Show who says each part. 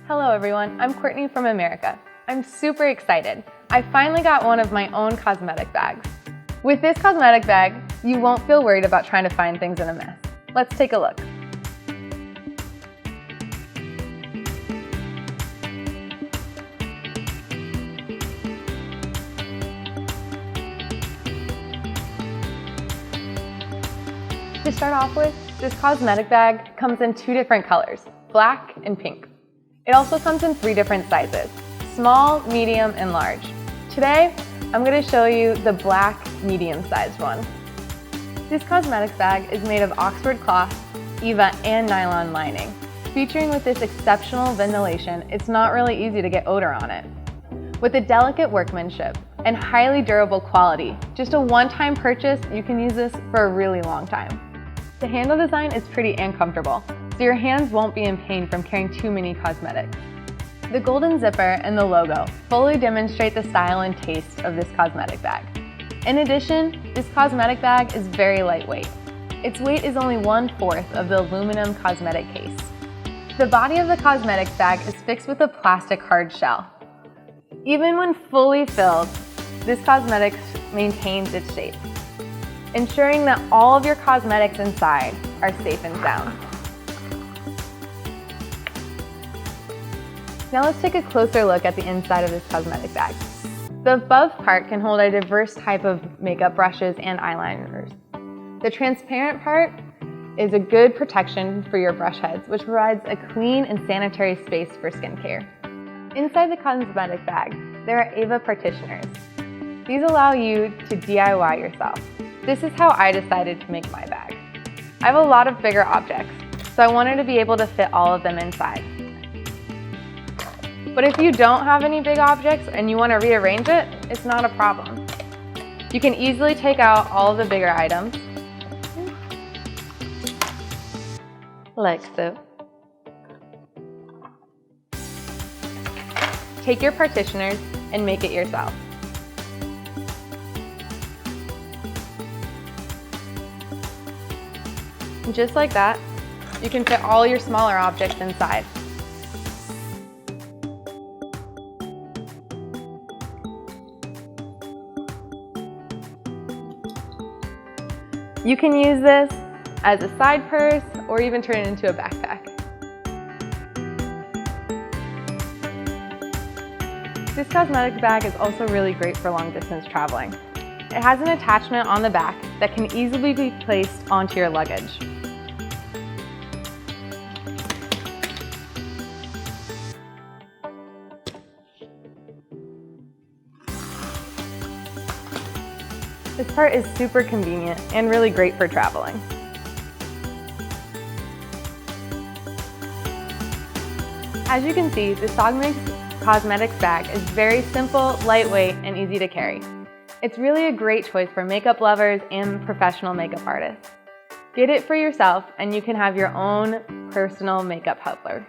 Speaker 1: Hello everyone, I'm Courtney from America. I'm super excited. I finally got one of my own cosmetic bags. With this cosmetic bag, you won't feel worried about trying to find things in a mess. Let's take a look. To start off with, this cosmetic bag comes in 2 different colors, black and pink. It also comes in 3 different sizes, small, medium, and large. Today, I'm going to show you the black medium-sized one. This cosmetics bag is made of Oxford cloth, EVA, and nylon lining. Featuring with this exceptional ventilation, it's not really easy to get odor on it. With a delicate workmanship and highly durable quality, just a one-time purchase, you can use this for a really long time. The handle design is pretty and comfortable, so your hands won't be in pain from carrying too many cosmetics. The golden zipper and the logo fully demonstrate the style and taste of this cosmetic bag. In addition, this cosmetic bag is very lightweight. Its weight is only 1/4 of the aluminum cosmetic case. The body of the cosmetic bag is fixed with a plastic hard shell. Even when fully filled, this cosmetics maintains its shape, ensuring that all of your cosmetics inside are safe and sound. Now let's take a closer look at the inside of this cosmetic bag. The above part can hold a diverse type of makeup brushes and eyeliners. The transparent part is a good protection for your brush heads, which provides a clean and sanitary space for skincare. Inside the cosmetic bag, there are EVA partitioners. These allow you to DIY yourself. This is how I decided to make my bag. I have a lot of bigger objects, so I wanted to be able to fit all of them inside. But if you don't have any big objects and you want to rearrange it, it's not a problem. You can easily take out all of the bigger items, like so. Take your partitioners and make it yourself. Just like that, you can fit all your smaller objects inside. You can use this as a side purse or even turn it into a backpack. This cosmetic bag is also really great for long distance traveling. It has an attachment on the back that can easily be placed onto your luggage. This part is super convenient and really great for traveling. As you can see, the Songmics cosmetics bag is very simple, lightweight, and easy to carry. It's really a great choice for makeup lovers and professional makeup artists. Get it for yourself and you can have your own personal makeup helper.